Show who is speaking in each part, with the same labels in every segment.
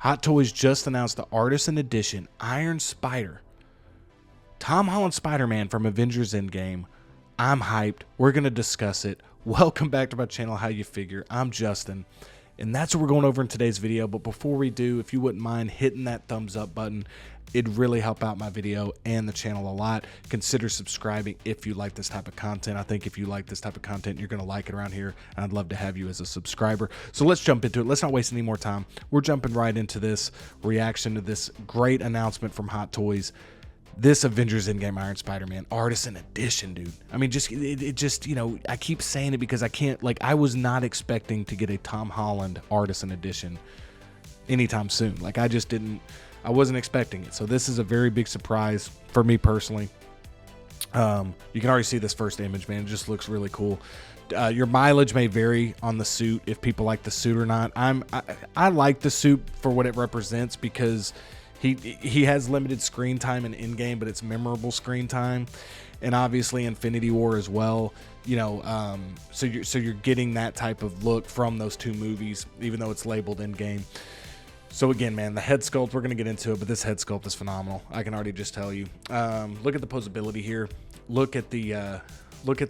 Speaker 1: Hot Toys just announced the Artisan Edition Iron Spider. Tom Holland Spider-Man from Avengers Endgame. I'm hyped. We're going to discuss it. Welcome back to my channel, How You Figure. I'm Justin, and that's what we're going over in today's video. But before we do, if you wouldn't mind hitting that thumbs up button, it'd really help out my video and the channel a lot. Consider subscribing if you like this type of content. I think if you like this type of content, you're going to like it around here, and I'd love to have you as a subscriber. So let's jump into it. Let's not waste any more time. We're jumping right into this reaction to this great announcement from Hot Toys. This Avengers Endgame Iron Spider-Man Artisan Edition, dude. I mean, it just, you know, I keep saying it because I can't, like, I was not expecting to get a Tom Holland Artisan Edition anytime soon. Like, I wasn't expecting it. So this is a very big surprise for me personally. You can already see this first image, man. It just looks really cool. Your mileage may vary on the suit, if people like the suit or not. I like the suit for what it represents because he has limited screen time in Endgame, but it's memorable screen time, and obviously Infinity War as well. You know, so you're getting that type of look from those two movies, even though it's labeled Endgame. So again, man, the head sculpt, we're gonna get into it, but this head sculpt is phenomenal. I can already just tell you. Look at the posability here. Look at the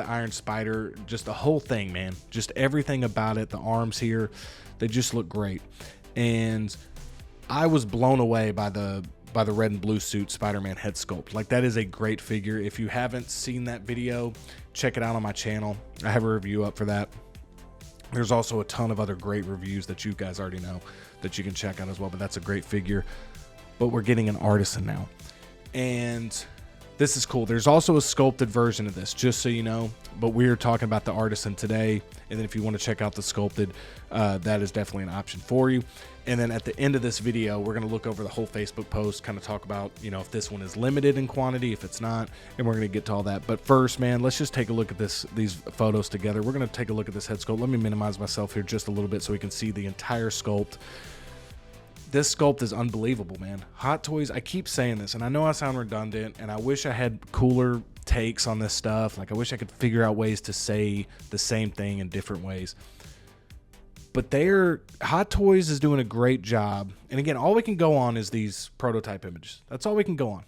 Speaker 1: Iron Spider. Just the whole thing, man. Just everything about it. The arms here, they just look great. And I was blown away by the red and blue suit Spider-Man head sculpt. Like, that is a great figure. If you haven't seen that video, check it out on my channel. I have a review up for that. There's also a ton of other great reviews that you guys already know that you can check out as well, but that's a great figure. But we're getting an Artisan now, and this is cool. There's also a sculpted version of this, just so you know, but we're talking about the Artisan today. And then if you want to check out the sculpted, that is definitely an option for you. And then at the end of this video, we're going to look over the whole Facebook post, kind of talk about, you know, if this one is limited in quantity, if it's not, and we're going to get to all that. But first, man, let's just take a look at these photos together. We're going to take a look at this head sculpt. Let me minimize myself here just a little bit so we can see the entire sculpt. This sculpt is unbelievable, man. Hot Toys, I keep saying this, and I know I sound redundant, and I wish I had cooler takes on this stuff. Like, I wish I could figure out ways to say the same thing in different ways. But Hot Toys is doing a great job. And again, all we can go on is these prototype images. That's all we can go on.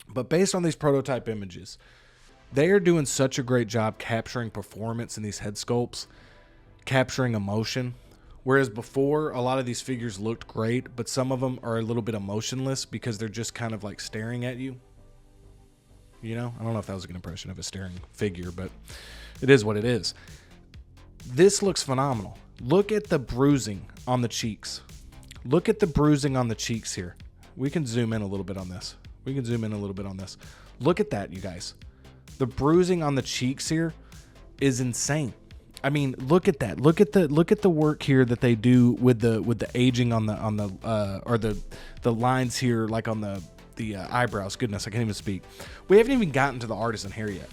Speaker 1: But based on these prototype images, they are doing such a great job capturing performance in these head sculpts, capturing emotion. Whereas before, a lot of these figures looked great, but some of them are a little bit emotionless because they're just kind of like staring at you. You know, I don't know if that was a good impression of a staring figure, but it is what it is. This looks phenomenal. Look at the bruising on the cheeks. Look at the bruising on the cheeks here. We can zoom in a little bit on this. Look at that, you guys. The bruising on the cheeks here is insane. I mean, look at that. Look at the work here that they do with the aging on the lines here, like on the eyebrows. Goodness, I can't even speak. We haven't even gotten to the Artisan hair yet.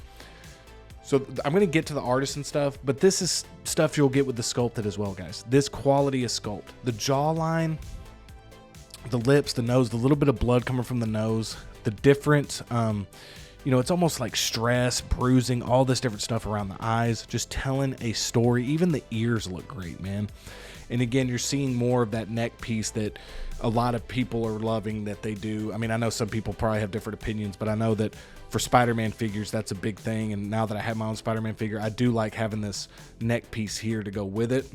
Speaker 1: So I'm going to get to the Artisan stuff, but this is stuff you'll get with the sculpted as well, guys. This quality is sculpt. The jawline, the lips, the nose, the little bit of blood coming from the nose, the different, you know, it's almost like stress, bruising, all this different stuff around the eyes, just telling a story. Even the ears look great, man. And again, you're seeing more of that neck piece that a lot of people are loving that they do. I mean, I know some people probably have different opinions, but I know that for Spider-Man figures, that's a big thing. And now that I have my own Spider-Man figure, I do like having this neck piece here to go with it.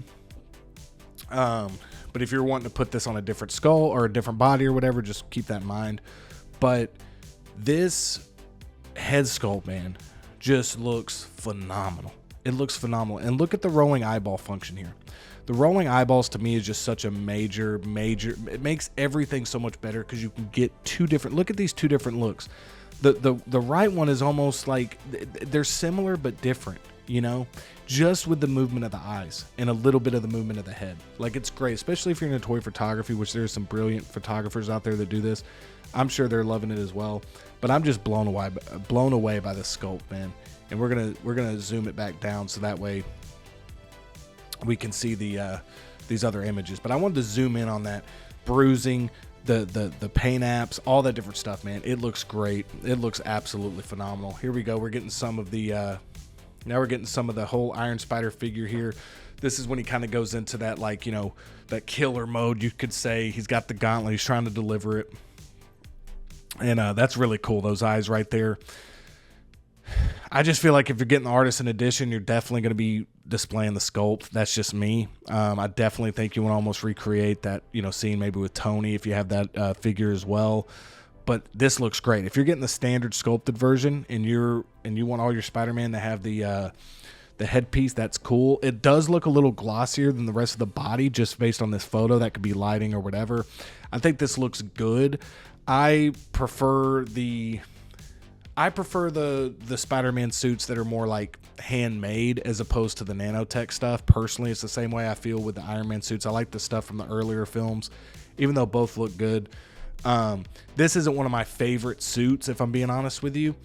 Speaker 1: But if you're wanting to put this on a different skull or a different body or whatever, just keep that in mind. But this head sculpt, man, just looks phenomenal. It looks phenomenal. And look at the rolling eyeball function here. The rolling eyeballs to me is just such a major, it makes everything so much better because you can get two different, look at these two different looks. The right one is almost like they're similar but different, you know, just with the movement of the eyes and a little bit of the movement of the head. Like, it's great, especially if you're into toy photography, which there's some brilliant photographers out there that do this. I'm sure they're loving it as well, but I'm just blown away by this sculpt, man. And we're gonna zoom it back down so that way we can see these other images. But I wanted to zoom in on that bruising, the paint apps, all that different stuff, man. It looks great. It looks absolutely phenomenal. Here we go. We're getting some of the Now we're getting some of the whole Iron Spider figure here. This is when he kind of goes into that, like, you know, that killer mode, you could say. He's got the gauntlet. He's trying to deliver it. And that's really cool, those eyes right there. I just feel like if you're getting the Artisan Edition, you're definitely going to be displaying the sculpt. That's just me. I definitely think you want to almost recreate that, you know, scene maybe with Tony if you have that figure as well. But this looks great. If you're getting the standard sculpted version and you want all your Spider-Man to have the headpiece, that's cool. It does look a little glossier than the rest of the body just based on this photo. That could be lighting or whatever. I think this looks good. I prefer the Spider-Man suits that are more like handmade as opposed to the nanotech stuff. Personally, it's the same way I feel with the Iron Man suits. I like the stuff from the earlier films, even though both look good. This isn't one of my favorite suits, if I'm being honest with you.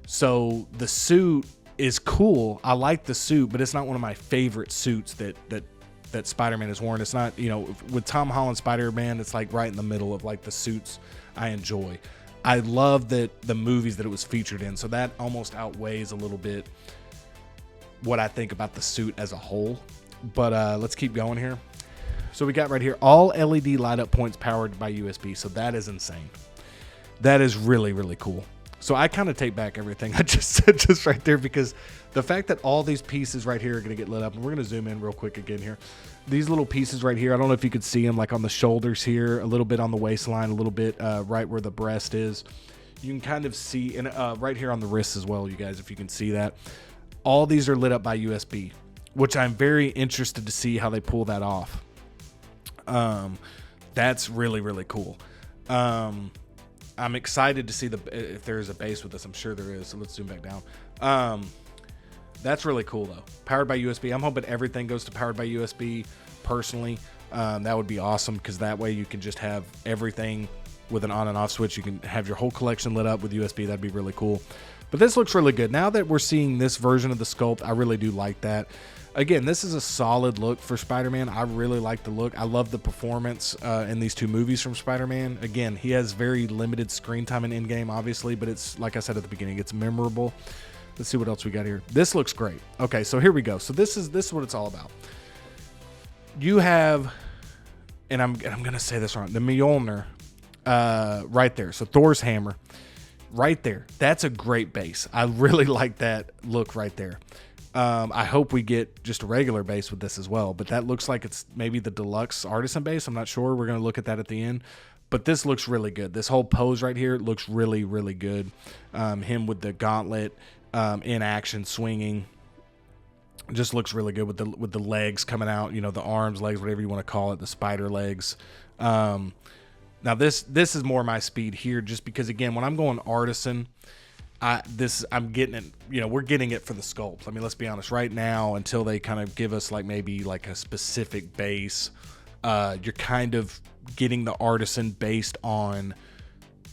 Speaker 1: So the suit is cool. I like the suit, but it's not one of my favorite suits that Spider-Man has worn. It's not, you know, with Tom Holland Spider-Man, it's like right in the middle of like the suits I enjoy. I love the movies that it was featured in, so that almost outweighs a little bit what I think about the suit as a whole. But let's keep going here. So we got right here, all LED light up points powered by USB. So that is insane. That is really, really cool. So I kind of take back everything I just said just right there, because the fact that all these pieces right here are going to get lit up, and we're going to zoom in real quick again here. These little pieces right here, I don't know if you could see them, like on the shoulders here, a little bit on the waistline, a little bit right where the breast is. You can kind of see, and right here on the wrists as well, you guys, if you can see that. All these are lit up by USB, which I'm very interested to see how they pull that off. That's really, really cool. I'm excited to see if there is a base with this. I'm sure there is. So let's zoom back down. That's really cool though. Powered by USB. I'm hoping everything goes to powered by USB personally. That would be awesome, because that way you can just have everything with an on and off switch. You can have your whole collection lit up with USB. That'd be really cool. But this looks really good. Now that we're seeing this version of the sculpt, I really do like that. Again, this is a solid look for Spider-Man. I really like the look. I love the performance in these two movies from Spider-Man. Again, he has very limited screen time in Endgame, obviously, but it's, like I said at the beginning, it's memorable. Let's see what else we got here. This looks great. Okay, so here we go. So this is what it's all about. You have, and I'm going to say this wrong, the Mjolnir right there. So Thor's hammer right there. That's a great base. I really like that look right there. I hope we get just a regular base with this as well, but that looks like it's maybe the deluxe Artisan base. I'm not sure. We're going to look at that at the end, but this looks really good. This whole pose right here looks really, really good. Him with the gauntlet in action, swinging, just looks really good with the legs coming out, you know, the arms, legs, whatever you want to call it, the spider legs. Now this is more my speed here, just because, again, when I'm going Artisan, I'm getting it, you know, we're getting it for the sculpt. I mean, let's be honest, right now, until they kind of give us like maybe like a specific base, you're kind of getting the Artisan based on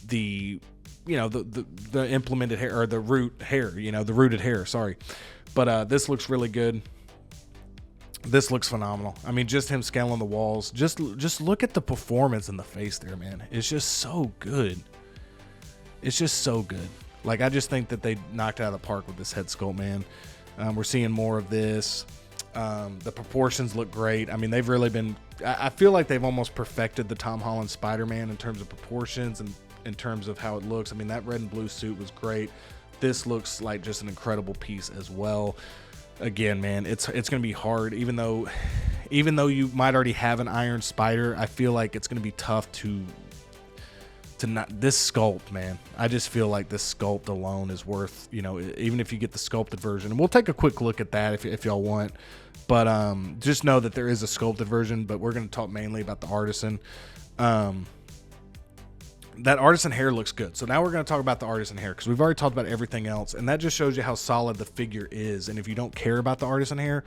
Speaker 1: the, you know, the implemented hair, or the root hair, you know, the rooted hair, sorry. But this looks really good. This looks phenomenal. I mean, just him scaling the walls, just look at the performance in the face there, man. It's just so good. It's just so good. Like, I just think that they knocked it out of the park with this head sculpt, man. We're seeing more of this. The proportions look great. I mean, they've really been, I feel like they've almost perfected the Tom Holland Spider-Man in terms of proportions and in terms of how it looks. I mean, that red and blue suit was great. This looks like just an incredible piece as well. Again, man, it's going to be hard. Even though you might already have an Iron Spider, I feel like it's going to be tough to not, this sculpt, man. I just feel like this sculpt alone is worth, you know, even if you get the sculpted version. And we'll take a quick look at that if y'all want. But just know that there is a sculpted version, but we're going to talk mainly about the Artisan. That Artisan hair looks good. So now we're going to talk about the Artisan hair, because we've already talked about everything else, and that just shows you how solid the figure is. And if you don't care about the Artisan hair,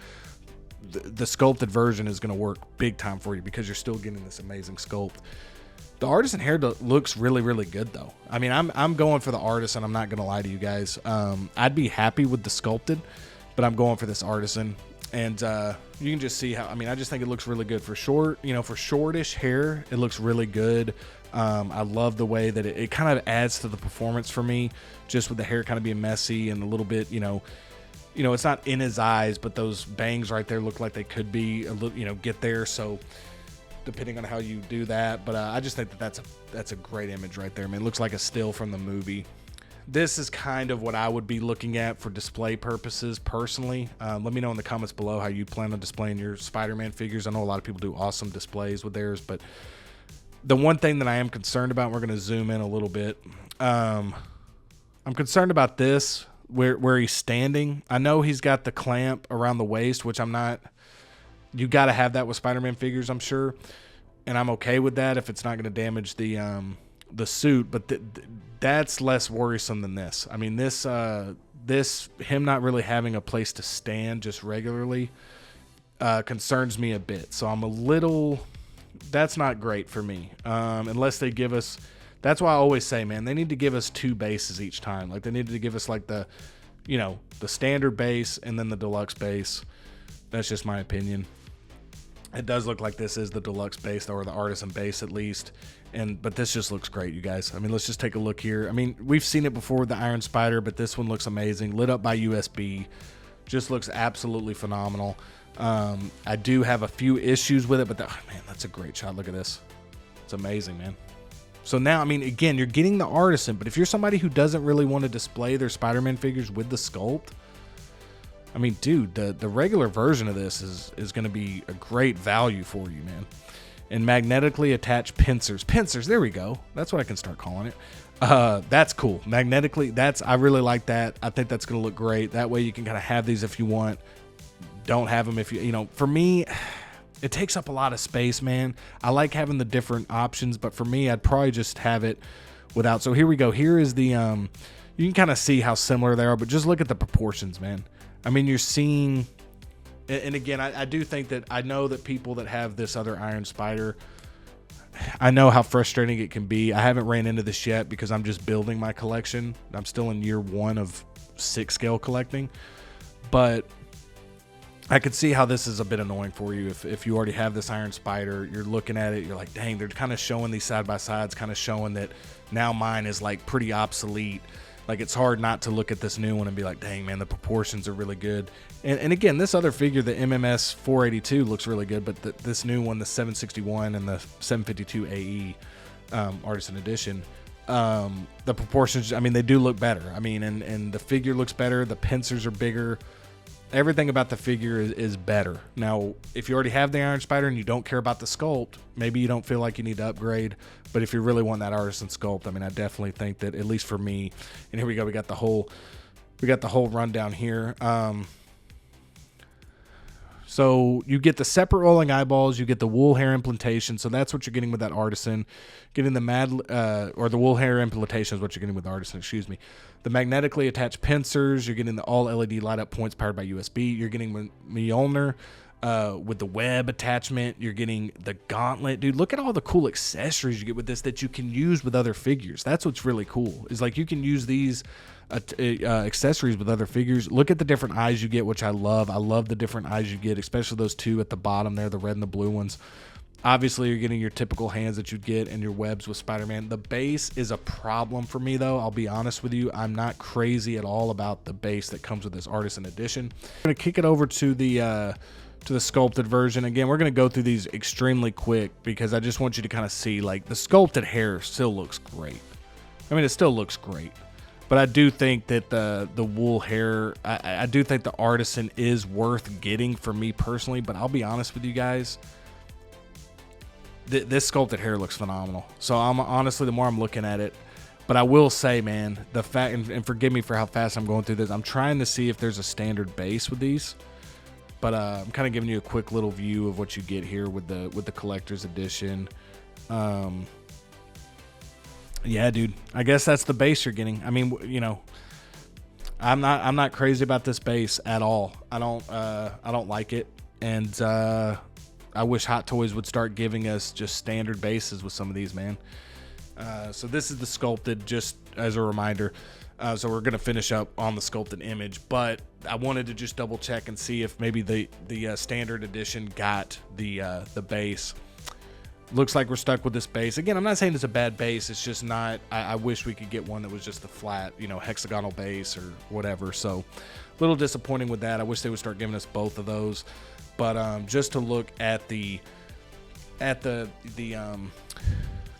Speaker 1: the sculpted version is going to work big time for you, because you're still getting this amazing sculpt. The Artisan hair looks really, really good, though. I mean, I'm going for the Artisan. I'm not going to lie to you guys. I'd be happy with the sculpted, but I'm going for this Artisan. And you can just see how, I mean, I just think it looks really good for short, you know, for shortish hair. It looks really good. I love the way that it kind of adds to the performance for me, just with the hair kind of being messy and a little bit, you know, you know, it's not in his eyes, but those bangs right there look like they could be a little, you know, get there. So depending on how you do that, but I just think that that's a great image right there. I mean, it looks like a still from the movie. This is kind of what I would be looking at for display purposes personally. Let me know in the comments below how you plan on displaying your Spider-Man figures. I know a lot of people do awesome displays with theirs, but the one thing that I am concerned about, and we're going to zoom in a little bit. I'm concerned about this, where he's standing. I know he's got the clamp around the waist, which I'm not. You got to have that with Spider-Man figures, I'm sure, and I'm okay with that if it's not going to damage the suit. But that's less worrisome than this. I mean, this him not really having a place to stand just regularly concerns me a bit. So I'm a little. That's not great for me, unless they give us. That's why I always say, man, they need to give us 2 bases each time. Like, they needed to give us like the, you know, the standard base and then the deluxe base. That's just my opinion. It does look like this is the deluxe base, or the Artisan base at least. But this just looks great, you guys. I mean, let's just take a look here. I mean, we've seen it before with the Iron Spider, but this one looks amazing. Lit up by USB. Just looks absolutely phenomenal. I do have a few issues with it, but man, that's a great shot. Look at this. It's amazing, man. So now, I mean, again, you're getting the Artisan, but if you're somebody who doesn't really want to display their Spider-Man figures with the sculpt, I mean, dude, the regular version of this is going to be a great value for you, man. And magnetically attached pincers. Pincers, there we go. That's what I can start calling it. That's cool. Magnetically, I really like that. I think that's going to look great. That way you can kind of have these if you want. Don't have them if you know, for me, it takes up a lot of space, man. I like having the different options, but for me, I'd probably just have it without. So here we go. Here is the, you can kind of see how similar they are, but just look at the proportions, man. I mean, you're seeing, and again, I do think that I know that people that have this other Iron Spider, I know how frustrating it can be. I haven't ran into this yet because I'm just building my collection. I'm still in year 1 of 6 scale collecting, but I could see how this is a bit annoying for you if you already have this Iron Spider. You're looking at it, you're like, dang, they're kind of showing these side by sides, kind of showing that now mine is like pretty obsolete. Like, it's hard not to look at this new one and be like, dang, man, the proportions are really good. And again, this other figure, the MMS 482, looks really good, but this new one, the 761 and the 752 AE Artisan Edition, the proportions, I mean, they do look better. I mean, and the figure looks better. The pincers are bigger. Everything about the figure is better. Now, if you already have the Iron Spider and you don't care about the sculpt, maybe you don't feel like you need to upgrade. But if you really want that Artisan sculpt, I mean, I definitely think that, at least for me, and here we go, we got the whole rundown here. So you get the separate rolling eyeballs, you get the wool hair implantation. So that's what you're getting with that Artisan. Getting the or the wool hair implantation is what you're getting with the Artisan, excuse me. The magnetically attached pincers, you're getting the all LED light up points powered by USB. You're getting Mjolnir with the web attachment. You're getting the gauntlet. Dude, look at all the cool accessories you get with this that you can use with other figures. That's what's really cool, is like you can use these accessories with other figures. Look at the different eyes you get, which I love. I love the different eyes you get, especially those 2 at the bottom there, the red and the blue ones. Obviously, you're getting your typical hands that you'd get and your webs with Spider-Man. The base is a problem for me, though. I'll be honest with you. I'm not crazy at all about the base that comes with this Artisan Edition. I'm going to kick it over to the sculpted version. Again, we're going to go through these extremely quick because I just want you to kind of see, like, the sculpted hair still looks great. I mean, it still looks great. But I do think that the wool hair, I do think the Artisan is worth getting for me personally. But I'll be honest with you guys, this sculpted hair looks phenomenal. So I'm honestly, the more I'm looking at it, but I will say, man, the fact, and forgive me for how fast I'm going through this, I'm trying to see if there's a standard base with these. But I'm kind of giving you a quick little view of what you get here with the collector's edition. Yeah, dude, I guess that's the base you're getting. I mean, you know, I'm not crazy about this base at all. I don't like it, and I wish Hot Toys would start giving us just standard bases with some of these, man. So this is the sculpted, just as a reminder. So we're gonna finish up on the sculpted image, but I wanted to just double check and see if maybe the standard edition got the base. Looks like we're stuck with this base. Again, I'm not saying it's a bad base. It's just not, I wish we could get one that was just a flat, you know, hexagonal base or whatever. So a little disappointing with that. I wish they would start giving us both of those. But just to look at the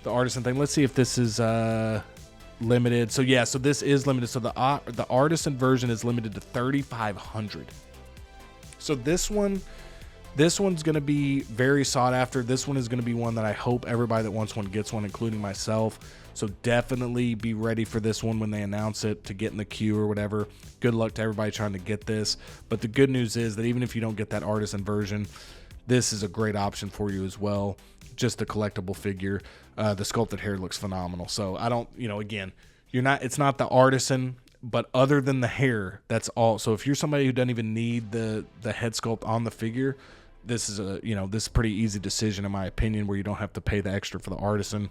Speaker 1: Artisan thing, let's see if this is limited. So yeah, so this is limited. So the Artisan version is limited to 3,500. So this one's going to be very sought after. This one is going to be one that I hope everybody that wants one gets one, including myself. So definitely be ready for this one when they announce it, to get in the queue or whatever. Good luck to everybody trying to get this. But the good news is that even if you don't get that Artisan version, this is a great option for you as well. Just a collectible figure. The sculpted hair looks phenomenal. So I don't, you know, again, it's not the Artisan, but other than the hair, that's all. So if you're somebody who doesn't even need the head sculpt on the figure, this is a pretty easy decision in my opinion, where you don't have to pay the extra for the Artisan.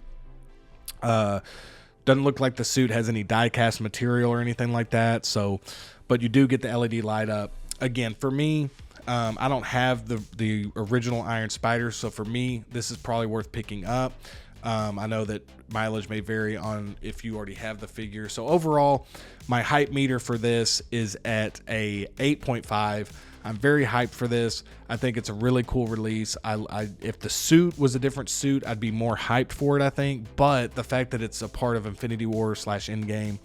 Speaker 1: Doesn't look like the suit has any die cast material or anything like that. So, but you do get the LED light up. Again, for me, I don't have the original Iron Spider, so for me, this is probably worth picking up. I know that mileage may vary on if you already have the figure. So overall, my hype meter for this is at a 8.5. I'm very hyped for this. I think it's a really cool release. If the suit was a different suit, I'd be more hyped for it, I think. But the fact that it's a part of Infinity War / Endgame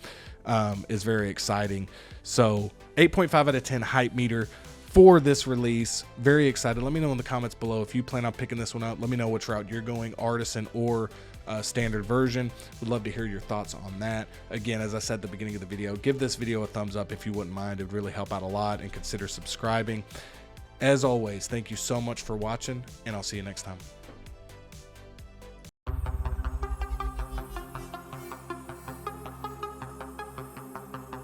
Speaker 1: is very exciting. So 8.5 out of 10 hype meter for this release. Very excited. Let me know in the comments below if you plan on picking this one up. Let me know which route you're going, Artisan or standard version. Would love to hear your thoughts on that. Again, as I said at the beginning of the video, give this video a thumbs up if you wouldn't mind. It would really help out a lot, and consider subscribing. As always, thank you so much for watching, and I'll see you next time.